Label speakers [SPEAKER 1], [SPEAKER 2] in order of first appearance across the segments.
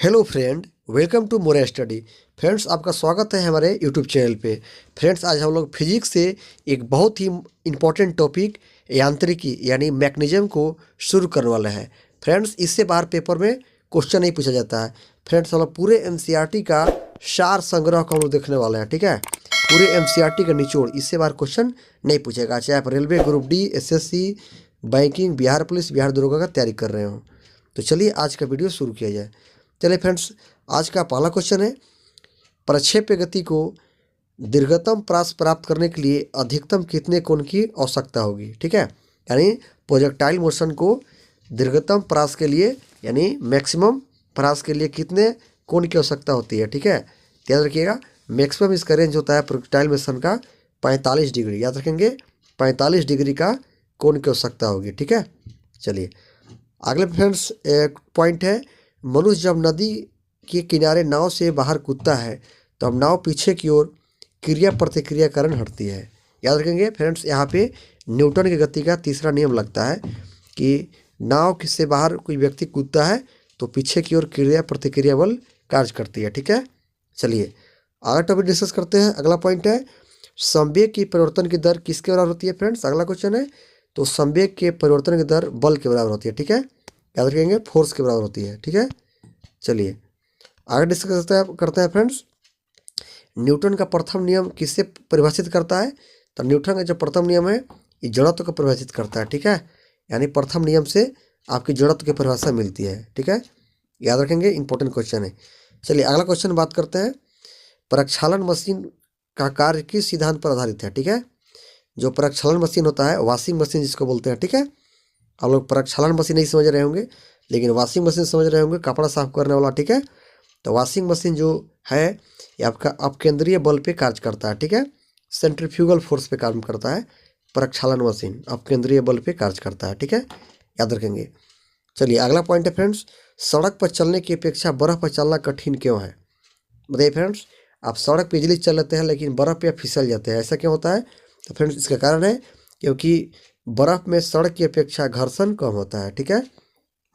[SPEAKER 1] Hello friend, welcome to more study. Friends, आपका स्वागत है हमारे यूट्यूब चैनल पे। फ्रेंड्स, आज हम लोग फिजिक्स से एक बहुत ही इम्पोर्टेंट टॉपिक यांत्रिकी यानी मैकेनिज्म को शुरू करने वाला है। फ्रेंड्स, इससे बाहर पेपर में क्वेश्चन नहीं पूछा जाता है। फ्रेंड्स, हम लोग पूरे एनसीईआरटी का सार संग्रह को हम लोग देखने वाले हैं, ठीक है। पूरे एनसीईआरटी का निचोड़, इससे बाहर क्वेश्चन नहीं पूछेगा, चाहे आप railway group D, SSC, banking, Bihar police, Bihar दरोगा का तैयारी कर रहे हो। तो चलिए आज का वीडियो शुरू किया जाए। चलिए फ्रेंड्स, आज का पहला क्वेश्चन है, प्रक्षेप्य गति को दीर्घतम प्रास प्राप्त करने के लिए अधिकतम कितने कोण की आवश्यकता होगी, ठीक है। यानी प्रोजेक्टाइल मोशन को दीर्घतम प्रास के लिए यानी मैक्सिमम प्रास के लिए कितने कोण की आवश्यकता होती है, ठीक है। याद रखिएगा, मैक्सिमम इसका रेंज होता है प्रोजेक्टाइल मोशन का 45 डिग्री। याद रखेंगे, 45 डिग्री का कोण की आवश्यकता होगी, ठीक है। चलिए अगले फ्रेंड्स, एक पॉइंट है, मनुष्य जब नदी के किनारे नाव से बाहर कूदता है तो अब नाव पीछे की ओर क्रिया प्रतिक्रिया कारण हटती है। याद रखेंगे फ्रेंड्स, यहाँ पे न्यूटन की गति का तीसरा नियम लगता है कि नाव से बाहर कोई व्यक्ति कूदता है तो पीछे की ओर क्रिया प्रतिक्रिया बल कार्य करती है, ठीक है। चलिए अगला टॉपिक डिस्कस करते हैं। अगला पॉइंट है, संवेग की परिवर्तन की दर किसके बराबर होती है। फ्रेंड्स, अगला क्वेश्चन है, तो संवेग के परिवर्तन की दर बल के बराबर होती है, ठीक है। याद रखेंगे, फोर्स के बराबर होती है, ठीक है। चलिए आगे डिस्कस करते हैं फ्रेंड्स, न्यूटन का प्रथम नियम किससे परिभाषित करता है। तो न्यूटन का जो प्रथम नियम है ये जड़त्व को परिभाषित करता है, ठीक है। यानी प्रथम नियम से आपकी जड़त्व की परिभाषा मिलती है, ठीक है। याद रखेंगे, इंपॉर्टेंट क्वेश्चन है। चलिए अगला क्वेश्चन बात करते हैं, प्रक्षालन मशीन का कार्य किस सिद्धांत पर आधारित है, ठीक है। जो प्रक्षालन मशीन होता है, वॉशिंग मशीन जिसको बोलते हैं, ठीक है। आप लोग प्रक्षालन मशीन नहीं समझ रहे होंगे, लेकिन वॉशिंग मशीन समझ रहे होंगे, कपड़ा साफ करने वाला, ठीक है। तो वॉशिंग मशीन जो है ये आपका अपकेंद्रीय बल पे कार्य करता है, ठीक है। सेंट्रीफ्यूगल फोर्स पे काम करता है। प्रक्षालन मशीन अपकेंद्रीय बल पे कार्य करता है, ठीक है। याद रखेंगे। चलिए अगला पॉइंट है फ्रेंड्स, सड़क पर चलने की अपेक्षा बर्फ़ पर चलना कठिन क्यों है। बताइए फ्रेंड्स, आप सड़क पर इजीली चल लेते हैं लेकिन बर्फ़ पे फिसल जाते हैं, ऐसा क्यों होता है। तो फ्रेंड्स, इसका कारण है क्योंकि बर्फ़ में सड़क की अपेक्षा घर्षण कम होता है, ठीक है।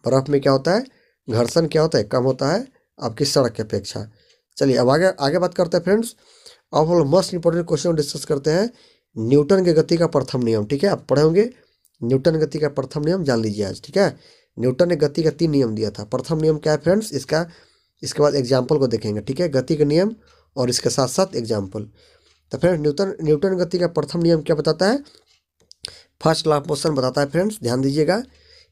[SPEAKER 1] बर्फ़ में क्या होता है, घर्षण क्या होता है, कम होता है आपकी सड़क की अपेक्षा। चलिए अब आगे बात करते हैं फ्रेंड्स। अब हम लोग मोस्ट इंपॉर्टेंट क्वेश्चन डिस्कस करते हैं, न्यूटन के गति का प्रथम नियम, ठीक है। आप पढ़े होंगे, न्यूटन गति का प्रथम नियम जान लीजिए आज, ठीक है। न्यूटन ने गति का 3 नियम दिया था। प्रथम नियम क्या है फ्रेंड्स, इसके बाद एग्जाम्पल को देखेंगे, ठीक है। गति का नियम और इसके साथ साथ एग्जाम्पल। तो फ्रेंड्स, न्यूटन गति का प्रथम नियम क्या बताता है, फर्स्ट लॉ ऑफ मोशन बताता है। फ्रेंड्स ध्यान दीजिएगा,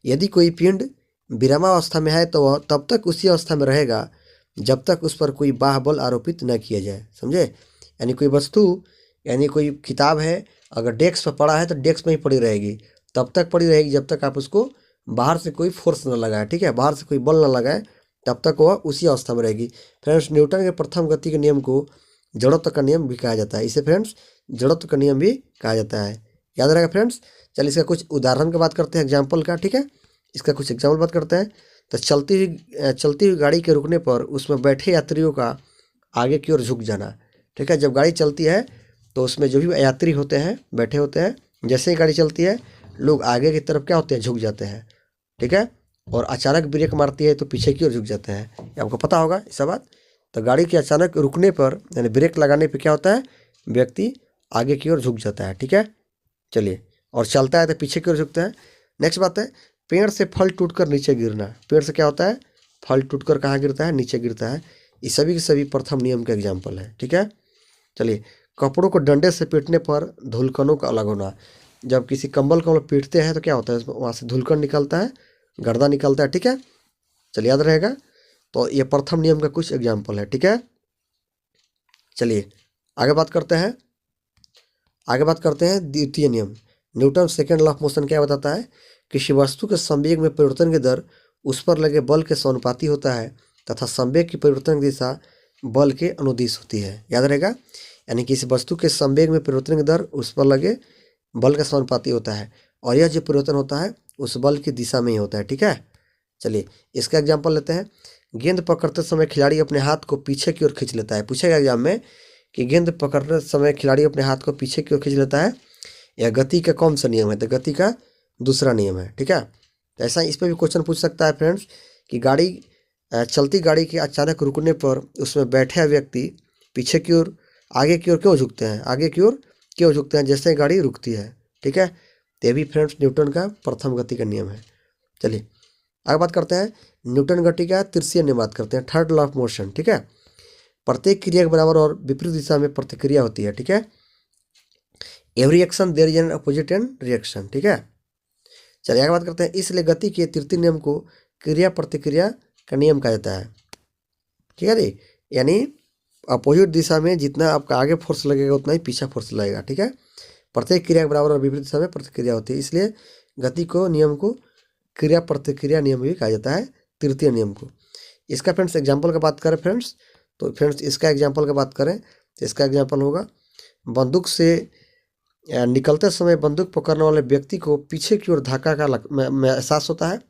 [SPEAKER 1] यदि कोई पिंड विरामावस्था में है तो वह तब तक उसी अवस्था में रहेगा जब तक उस पर कोई बाह्य बल आरोपित न किया जाए, समझे। यानी कोई वस्तु, यानी कोई किताब है, अगर डेस्क पर पड़ा है तो डेस्क में ही पड़ी रहेगी, तब तक पड़ी रहेगी जब तक आप उसको बाहर से कोई फोर्स न लगाए, ठीक है। बाहर से कोई बल न लगाए, तब तक वह उसी अवस्था में रहेगी। फ्रेंड्स, न्यूटन के प्रथम गति के नियम को जड़त्व का नियम भी कहा जाता है। इसे फ्रेंड्स जड़त्व का नियम भी कहा जाता है, याद रहेगा फ्रेंड्स। चलिए इसका कुछ उदाहरण की बात करते हैं, एग्जाम्पल का, ठीक है। इसका कुछ एग्जाम्पल बात करते हैं। तो चलती हुई गाड़ी के रुकने पर उसमें बैठे यात्रियों का आगे की ओर झुक जाना, ठीक है। जब गाड़ी चलती है तो उसमें जो भी यात्री होते हैं, बैठे होते हैं, जैसे ही गाड़ी चलती है लोग आगे की तरफ क्या होते हैं, झुक जाते हैं, ठीक है। और अचानक ब्रेक मारती है तो पीछे की ओर झुक जाते हैं, ये आपको पता होगा ऐसा बात। तो गाड़ी के अचानक रुकने पर यानी ब्रेक लगाने पर क्या होता है, व्यक्ति आगे की ओर झुक जाता है, ठीक है। चलिए, और चलता है तो पीछे की ओर झुकता है। नेक्स्ट बात है, पेड़ से फल टूटकर नीचे गिरना। पेड़ से क्या होता है, फल टूटकर कहाँ गिरता है, नीचे गिरता है। ये सभी के सभी प्रथम नियम का एग्जाम्पल है, ठीक है। चलिए, कपड़ों को डंडे से पीटने पर धुलकनों का अलग होना। जब किसी कंबल को हम लोग पीटते हैं तो क्या होता है, वहाँ से धुलकन निकलता है, गर्दा निकलता है, ठीक है। चलिए याद रहेगा। तो ये प्रथम नियम का कुछ एग्जाम्पल है, ठीक है। चलिए आगे बात करते हैं, द्वितीय नियम। Newton second law of motion क्या बताता है, किसी वस्तु के संवेग में परिवर्तन की दर उस पर लगे बल के समानुपाती होता है तथा संवेग की परिवर्तन की दिशा बल के अनुदिश होती है। याद रहेगा, यानी किसी वस्तु के संवेग में परिवर्तन की दर उस पर लगे बल के समानुपाती होता है, और यह जो परिवर्तन होता है उस बल की दिशा में ही होता है, ठीक है। चलिए इसका एग्जाम्पल लेते हैं। गेंद पकड़ते समय खिलाड़ी अपने हाथ को पीछे की ओर खींच लेता है। पूछेगा एग्जाम में कि गेंद पकड़ते समय खिलाड़ी अपने हाथ को पीछे की ओर खींच लेता है, यह गति का कौन सा नियम है। तो गति का दूसरा नियम है, ठीक है। तो ऐसा इस पर भी क्वेश्चन पूछ सकता है फ्रेंड्स कि गाड़ी चलती गाड़ी के अचानक रुकने पर उसमें बैठे व्यक्ति पीछे की ओर आगे की ओर क्यों झुकते हैं, आगे की ओर क्यों झुकते हैं जैसे गाड़ी रुकती है। ठीक है, तो ये भी फ्रेंड्स न्यूटन का प्रथम गति का नियम है। चलिए आगे बात करते हैं न्यूटन गति का तृतीय नियम बात करते हैं, थर्ड लॉ ऑफ मोशन। ठीक है, प्रत्येक क्रिया के बराबर और विपरीत दिशा में प्रतिक्रिया होती है। ठीक है, every action there is an opposite and reaction. ठीक है, चलिए आगे बात करते हैं इसलिए गति के तृतीय नियम को क्रिया प्रतिक्रिया का नियम कहा जाता है। ठीक है जी, यानी अपोजिट दिशा में जितना आपका आगे फोर्स लगेगा उतना ही पीछे फोर्स लगेगा। ठीक है, प्रत्येक क्रिया के बराबर और विपरीत दिशा में प्रतिक्रिया होती है, इसलिए गति को नियम को क्रिया प्रतिक्रिया नियम भी कहा जाता है, तृतीय नियम को। इसका फ्रेंड्स एग्जाम्पल का बात करें फ्रेंड्स, तो फ्रेंड्स इसका एग्जाम्पल का बात करें तो इसका एग्जाम्पल होगा बंदूक से निकलते समय बंदूक पकड़ने वाले व्यक्ति को पीछे की ओर धक्का का एहसास होता है।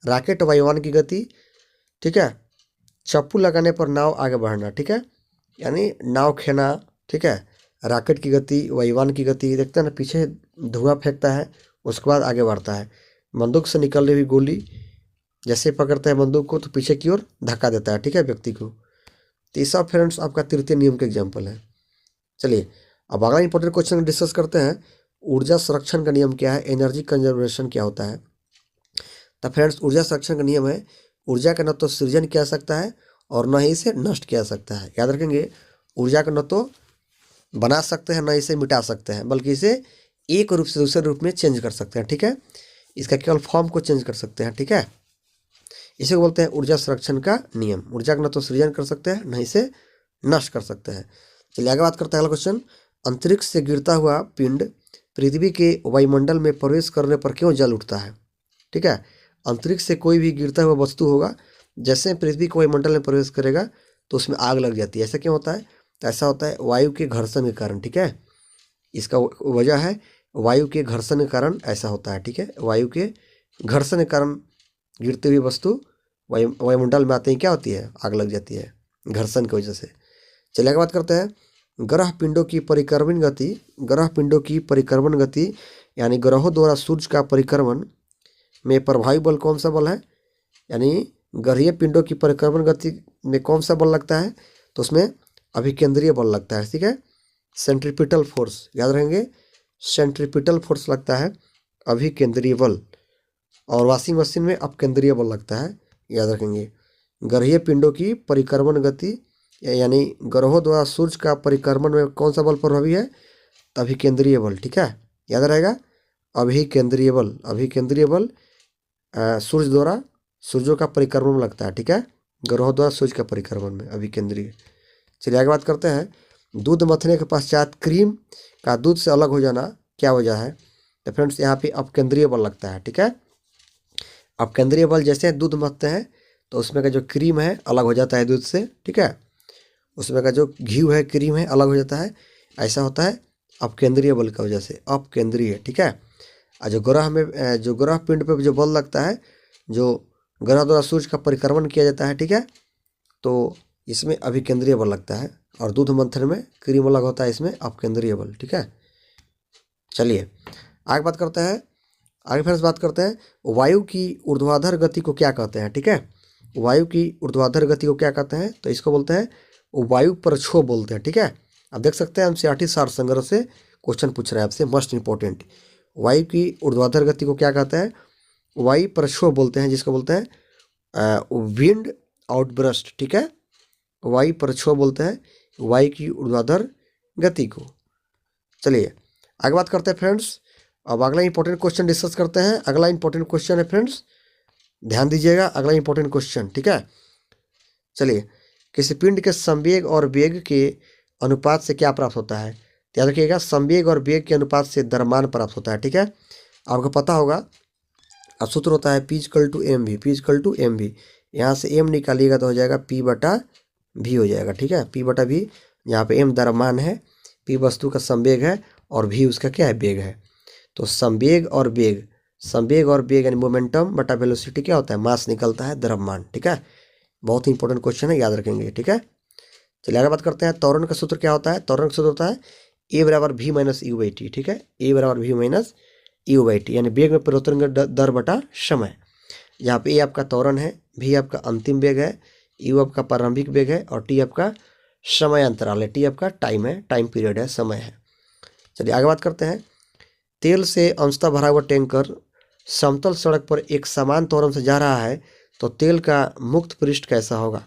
[SPEAKER 1] रॉकेट वायुयान की गति। ठीक है, चप्पू लगाने पर नाव आगे बढ़ना। ठीक है, यानी नाव खेना। ठीक है, रॉकेट की गति, वायुयान की गति, देखते हैं ना पीछे धुआं फेंकता है उसके बाद आगे बढ़ता है। बंदूक से निकल रही हुई गोली जैसे पकड़ता है बंदूक को तो पीछे की ओर धक्का देता है। ठीक है, व्यक्ति को। तो ये सब फ्रेंड्स आपका तृतीय नियम का एग्जाम्पल है। चलिए अब अगला इंपॉर्टेंट क्वेश्चन डिस्कस करते हैं, ऊर्जा संरक्षण का नियम क्या है, एनर्जी कंजर्वेशन क्या होता है। तो फ्रेंड्स ऊर्जा संरक्षण का नियम है ऊर्जा का न तो सृजन किया जा सकता है और न ही इसे नष्ट किया जा सकता है। याद रखेंगे, ऊर्जा को न तो बना सकते हैं न इसे मिटा सकते हैं, बल्कि इसे एक रूप से दूसरे रूप में चेंज कर सकते हैं। ठीक है, इसका केवल फॉर्म को चेंज कर सकते हैं। ठीक है, इसे बोलते हैं ऊर्जा संरक्षण का नियम। ऊर्जा का न तो सृजन कर सकते हैं न इसे नष्ट कर सकते हैं। चलिए आगे बात करते हैं अगला क्वेश्चन, अंतरिक्ष से गिरता हुआ पिंड पृथ्वी के वायुमंडल में प्रवेश करने पर क्यों जल उठता है। ठीक है, अंतरिक्ष से कोई भी गिरता हुआ वस्तु होगा, जैसे पृथ्वी के वायुमंडल में प्रवेश करेगा तो उसमें आग लग जाती है। ऐसा क्यों होता है, तो ऐसा होता है वायु के घर्षण के कारण। ठीक है, इसका वजह है वायु के घर्षण के कारण ऐसा होता है। ठीक है, वायु के घर्षण के कारण गिरती हुई वस्तु वायुमंडल में आते ही क्या होती है, आग लग जाती है घर्षण की वजह से। चलिए आगे बात करते हैं ग्रह पिंडों की परिक्रमण गति। ग्रह पिंडों की परिक्रमण गति यानी ग्रहों द्वारा सूर्य का परिक्रमण में प्रभावी बल कौन सा बल है, यानी ग्रहीय पिंडों की परिक्रमण गति में कौन सा बल लगता है, तो उसमें अभिकेंद्रीय बल लगता है। ठीक है, सेंट्रीपिटल फोर्स, याद रहेंगे सेंट्रीपिटल फोर्स लगता है, अभिकेंद्रीय बल। और वॉशिंग मशीन में अपकेंद्रीय बल लगता है, याद रखेंगे। ग्रहीय पिंडों की परिक्रमण गति यानी ग्रहों द्वारा सूर्य का परिक्रमण में कौन सा बल प्रभावी है, अभिकेंद्रीय बल। ठीक है, याद रहेगा अभिकेंद्रीय बल। अभिकेंद्रीय बल सूर्य द्वारा सूर्यों का परिक्रमण में लगता है। ठीक है, ग्रहों द्वारा सूर्य का परिक्रमण में अभिकेंद्रीय। चलिए आगे बात करते हैं दूध मथने के पश्चात क्रीम का दूध से अलग हो जाना क्या वजह है, तो फ्रेंड्स यहाँ पे अपकेंद्रीय बल लगता है। ठीक है, अपकेंद्रीय बल जैसे दूध मथते हैं तो उसमें का जो क्रीम है अलग हो जाता है दूध से। ठीक है, उसमें का जो घी है क्रीम है अलग हो जाता है, ऐसा होता है अपकेंद्रीय बल की वजह से, अपकेंद्रीय। ठीक है, और जो ग्रह में जो ग्रह पिंड पे जो बल लगता है, जो ग्रह द्वारा सूर्य का परिक्रमण किया जाता है। ठीक है, तो इसमें अभिकेंद्रीय बल लगता है और दूध मंथन में क्रीम अलग होता है, इसमें अपकेंद्रीय बल। ठीक है, चलिए आगे बात करते हैं, आगे फिर बात करते हैं वायु की ऊर्ध्वाधर गति को क्या कहते हैं। ठीक है, वायु की ऊर्ध्वाधर गति को क्या कहते हैं, तो इसको बोलते हैं वायु प्रक्षोभ बोलते हैं। ठीक है, आप देख सकते हैं एनसीईआरटी सार संग्रह से क्वेश्चन पूछ रहे हैं आपसे, मस्ट इंपॉर्टेंट। वायु की ऊर्ध्वाधर गति को क्या कहते हैं, वायु प्रक्षोभ बोलते हैं, जिसको बोलते हैं विंड आउटब्रस्ट। ठीक है, वायु प्रक्षोभ बोलते हैं वायु की ऊर्ध्वाधर गति को। चलिए आगे बात करते हैं फ्रेंड्स, अब अगला इंपॉर्टेंट क्वेश्चन डिस्कस करते हैं। अगला इंपॉर्टेंट क्वेश्चन है फ्रेंड्स, ध्यान दीजिएगा, अगला इंपॉर्टेंट क्वेश्चन। ठीक है, चलिए किसी पिंड के संवेग और वेग के अनुपात से क्या प्राप्त होता है, याद रखिएगा संवेग और वेग के अनुपात से द्रव्यमान प्राप्त होता है। ठीक है, आपको पता होगा अब सूत्र होता है P = mv, P = mv। यहाँ से m निकालिएगा तो हो जाएगा P/v हो जाएगा। ठीक है, P/v, यहाँ पे m द्रव्यमान है, P वस्तु का संवेग है और v उसका क्या है, वेग है। तो संवेग और वेग यानी मोमेंटम बटा वेलोसिटी क्या होता है, मास निकलता है, द्रव्यमान। ठीक है, बहुत ही इंपॉर्टेंट क्वेश्चन है, याद रखेंगे। ठीक है, चलिए आगे बात करते हैं त्वरण का सूत्र क्या होता है। त्वरण का सूत्र होता है A = v - u/t। ठीक है, A = v - u/t यानी वेग में परिवर्तन का दर बटा समय। यहाँ पे ए आपका त्वरण है, भी आपका अंतिम वेग है, यू आपका प्रारंभिक वेग है और टी आपका समय अंतराल है, टी आपका टाइम है, टाइम पीरियड है, समय है। चलिए आगे बात करते हैं। तेल से अंशतः भरा हुआ टैंकर समतल सड़क पर एक समान त्वरण से जा रहा है तो तेल का मुक्त पृष्ठ कैसा होगा?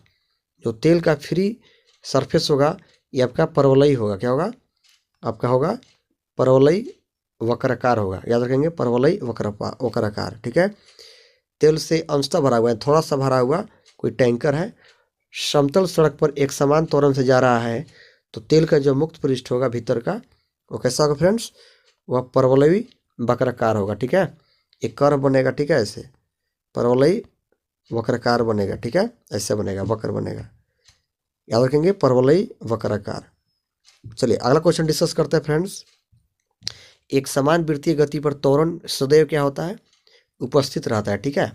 [SPEAKER 1] जो तेल का फ्री सरफेस होगा ये आपका परवलयी होगा। क्या होगा? आपका होगा परवलयी वक्राकार होगा, याद रखेंगे, परवलयी वक्राकार। ठीक है। तेल से अंशतः भरा हुआ है, थोड़ा सा भरा हुआ कोई टैंकर है, समतल सड़क पर एक समान त्वरण से जा रहा है तो तेल का जो मुक्त पृष्ठ होगा भीतर का वो कैसा होगा फ्रेंड्स? वह परवलयी वक्राकार होगा। ठीक है, एक कर्व बनेगा। ठीक है, ऐसे परवलयी वक्राकार बनेगा। ठीक है, ऐसे बनेगा, वक्र बनेगा, याद रखेंगे, परवलयी वक्राकार। चलिए अगला क्वेश्चन डिस्कस करते हैं फ्रेंड्स। एक समान वृत्तीय गति पर त्वरण सदैव क्या होता है? उपस्थित रहता है। ठीक है,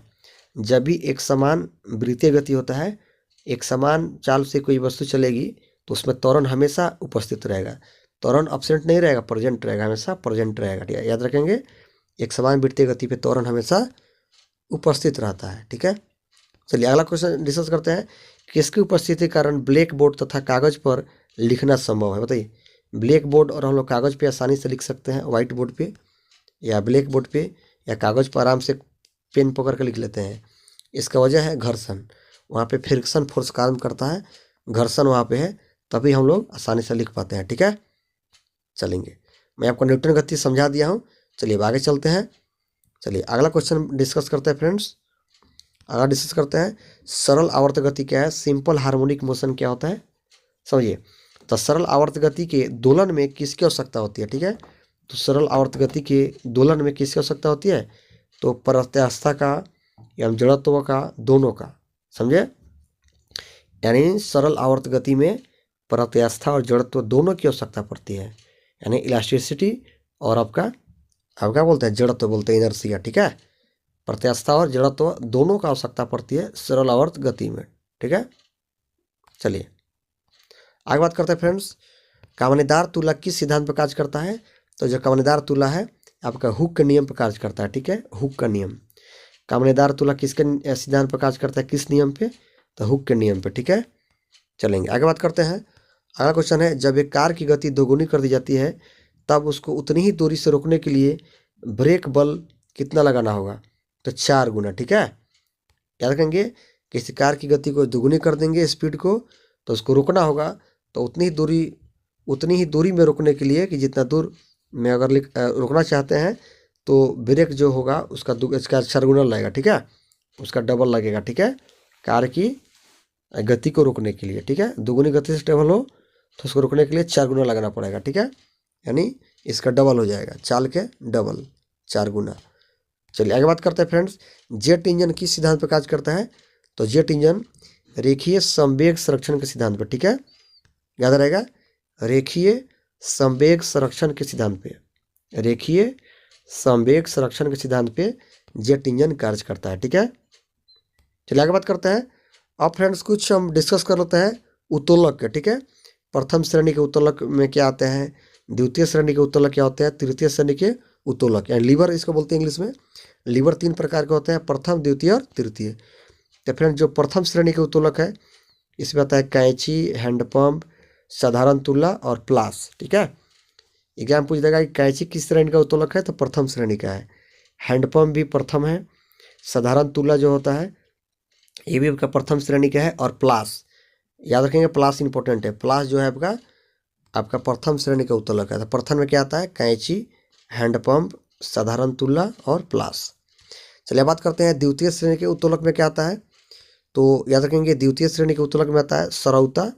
[SPEAKER 1] जब भी एक समान वृत्तीय गति होता है, एक समान चाल से कोई वस्तु चलेगी तो उसमें त्वरण हमेशा उपस्थित रहेगा। त्वरण अब्सेंट नहीं रहेगा, प्रेजेंट रहेगा, हमेशा प्रेजेंट रहेगा। ठीक है, याद रखेंगे, एक समान वृत्तीय गति पे त्वरण हमेशा उपस्थित रहता है। ठीक है, चलिए अगला क्वेश्चन डिस्कस करते हैं। किसकी उपस्थिति के कारण ब्लैक बोर्ड तथा कागज पर लिखना संभव है? बताइए। ब्लैक बोर्ड और हम लोग कागज पे आसानी से लिख सकते हैं, व्हाइट बोर्ड पे या ब्लैक बोर्ड पे या कागज पर आराम से पेन पकड़ कर लिख लेते हैं। इसका वजह है घर्षण, वहाँ पे फ्रिक्शन फोर्स काम करता है, घर्षण वहाँ पे है, तभी हम लोग आसानी से लिख पाते हैं। ठीक है, चलेंगे, मैं आपको न्यूटन गति समझा दिया हूँ। चलिए अब आगे चलते हैं। चलिए अगला क्वेश्चन डिस्कस करते हैं फ्रेंड्स। अगला डिस्कस करते हैं, सरल आवर्त गति क्या है? सिंपल हार्मोनिक मोशन क्या होता है? समझिए। तो सरल आवर्त गति के दोलन में किसकी आवश्यकता होती है? ठीक है, तो सरल आवर्त गति के दोलन में किसकी आवश्यकता होती है? तो प्रत्यास्था का या जड़त्व का, दोनों का। समझे? यानी सरल आवर्त गति में प्रत्यास्था और जड़त्व दोनों की आवश्यकता पड़ती है, यानी इलास्टिसिटी और आपका क्या बोलते हैं? जड़त्व बोलते हैं, इनर्शिया। ठीक है, प्रत्यास्था और जड़त्व दोनों का आवश्यकता पड़ती है सरल आवर्त गति में। ठीक है, चलिए आगे बात करते हैं फ्रेंड्स। कमानीदार तुला किस सिद्धांत पर कार्य करता है? तो जो कमानीदार तुला है आपका हुक के नियम पर कार्य करता है। ठीक है, हुक का नियम। कमानीदार तुला किसके सिद्धांत पर कार्य करता है? किस नियम पे? तो हुक के नियम पे। ठीक है, चलेंगे आगे बात करते हैं। अगला क्वेश्चन है, जब एक कार की गति दोगुनी कर दी जाती है तब उसको उतनी ही दूरी से रोकने के लिए ब्रेक बल कितना लगाना होगा? तो 4 गुना। ठीक है, याद रखेंगे, किसी कार की गति को दोगुनी कर देंगे स्पीड को तो उसको रोकना होगा, तो उतनी ही दूरी में रोकने के लिए कि जितना दूर में अगर रोकना चाहते हैं तो ब्रेक जो होगा उसका 4 गुना लगेगा। ठीक है, उसका डबल लगेगा। ठीक है, कार की गति को रोकने के लिए। ठीक है, दोगुनी गति से ट्रेवल हो तो उसको रोकने के लिए 4 गुना लगाना पड़ेगा। ठीक है, यानी इसका डबल हो जाएगा, चाल के डबल, 4 गुना। चलिए आगे बात करते हैं फ्रेंड्स। जेट इंजन किस सिद्धांत पर कार्य करता है? तो जेट इंजन रेखीय संवेग संरक्षण के सिद्धांत पर। ठीक है, याद रहेगा, रेखीय संवेग संरक्षण के सिद्धांत पे, रेखीय संवेग संरक्षण के सिद्धांत पे जेट इंजन कार्य करता है। ठीक है, चलिए आगे बात करते हैं। अब फ्रेंड्स कुछ हम डिस्कस कर लेते हैं उत्तोलक के। ठीक है, प्रथम श्रेणी के उत्तोलक में क्या आते हैं, द्वितीय श्रेणी के उत्तोलक क्या होते हैं, तृतीय श्रेणी के उत्तोलक यानी लीवर इसको बोलते हैं इंग्लिश में। लीवर 3 प्रकार के होते हैं, प्रथम, द्वितीय और तृतीय। तो फ्रेंड जो प्रथम श्रेणी के उत्तोलक है इसमें आता है कैंची, हैंडपम्प, साधारण तुला और प्लास। ठीक है, एग्जाम पूछ देगा कि कैंची किस श्रेणी का उत्तोलक है? तो प्रथम श्रेणी का है। हैंडपम्प भी प्रथम है, साधारण तुला जो होता है ये भी आपका प्रथम श्रेणी का है, और प्लास, याद रखेंगे, प्लास इंपॉर्टेंट है। प्लास जो है आपका प्रथम श्रेणी का उत्तोलक है। तो प्रथम में क्या आता है? कैंची, हैंडपम्प, साधारण तुला और प्लास। चलिए बात करते हैं द्वितीय श्रेणी के उत्तोलक में क्या आता है। तो याद रखेंगे, द्वितीय श्रेणी के उत्तोलक में आता है सरौता,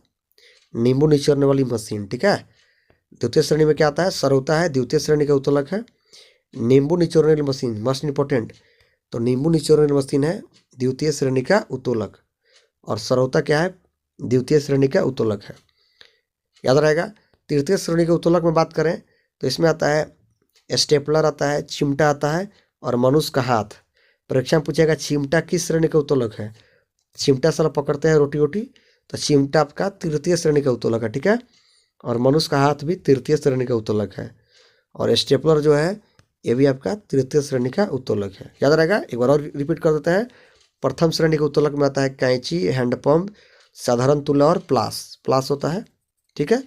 [SPEAKER 1] नींबू निचोड़ने वाली मशीन। ठीक है, द्वितीय श्रेणी में क्या आता है? सरौता है, द्वितीय श्रेणी का उत्तोलक है। नींबू निचोड़ने वाली मशीन, मस्ट इंपॉर्टेंट, तो नींबू निचोड़ने वाली मशीन है द्वितीय श्रेणी का उत्तोलक, और सरौता क्या है? द्वितीय श्रेणी का उत्तोलक है, याद रहेगा। तृतीय श्रेणी के उत्तोलक में बात करें तो इसमें आता है स्टेपलर आता है, चिमटा आता है और मनुष्य का हाथ। परीक्षा में पूछेगा चिमटा किस श्रेणी का उत्तोलक है? चिमटा साला पकड़ते हैं रोटी वोटी, तो चिमटा आपका तृतीय श्रेणी का उत्तोलक है। ठीक है, और मनुष्य का हाथ भी तृतीय श्रेणी का उत्तोलक है, और स्टेपलर जो है ये भी आपका तृतीय श्रेणी का उत्तोलक है, याद रहेगा। एक बार और रिपीट कर देते हैं। प्रथम श्रेणी के उत्तोलक में आता है कैंची, हैंडपंप, साधारण तुला और प्लास होता है, ठीक है।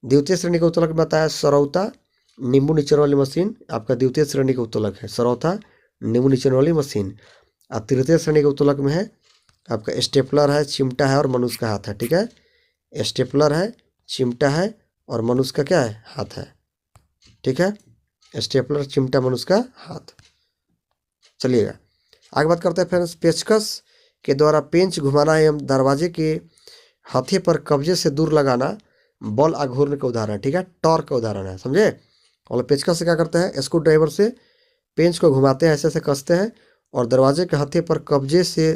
[SPEAKER 1] द्वितीय श्रेणी के उत्तोलक में आता है सरौता, नींबू निचोड़ने वाली मशीन, आपका द्वितीय श्रेणी के उत्तोलक है सरौता, नींबू निचोड़ने वाली मशीन। और तृतीय श्रेणी के उत्तोलक में है आपका स्टेपलर है, चिमटा है और मनुष्य का हाथ है, ठीक है। स्टेपलर है, चिमटा है और मनुष्य का क्या है, हाथ है, ठीक है। स्टेपलर, चिमटा, मनुष्य का हाथ। चलिएगा आगे बात करते हैं फ्रेंड्स। पेचकस के द्वारा पेंच घुमाना एवं दरवाजे के हथे पर कब्जे से दूर लगाना बल आघूर्ण का उदाहरण है, ठीक है, टॉर्क का उदाहरण है, समझे। और पेचकस से क्या करते हैं, स्क्रू ड्राइवर से पेंच को घुमाते हैं, ऐसे ऐसे कसते हैं और दरवाजे के हथे पर कब्जे से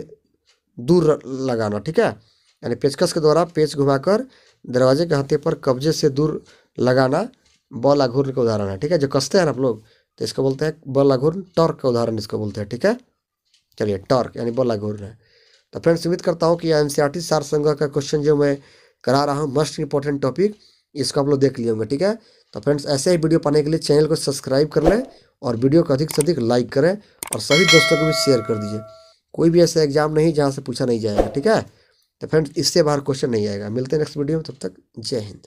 [SPEAKER 1] दूर लगाना, ठीक है। यानी पेचकस के द्वारा पेच घुमाकर दरवाजे के हथे पर कब्जे से दूर लगाना बल आघूर्ण का उदाहरण है, ठीक है। जो कसते हैं आप लोग तो इसको बोलते हैं बल आघूर्ण, टॉर्क का उदाहरण इसको बोलते हैं, ठीक है। चलिए टॉर्क यानी बल आघूर्ण है। तो फ्रेंड्स उम्मीद करता हूँ कि एनसीईआरटी सार संग्रह का क्वेश्चन जो मैं करा रहा हूँ मोस्ट इंपॉर्टेंट टॉपिक, इसको आप लोग देख लिए होंगे, ठीक है। तो फ्रेंड्स ऐसे ही वीडियो पाने के लिए चैनल को सब्सक्राइब कर लें और वीडियो को अधिक से अधिक लाइक करें और सभी दोस्तों को भी शेयर कर दीजिए। कोई भी ऐसा एग्जाम नहीं जहाँ से पूछा नहीं जाएगा, ठीक है। तो फ्रेंड्स इससे बाहर क्वेश्चन नहीं आएगा। मिलते हैं नेक्स्ट वीडियो में, तब तक जय हिंद।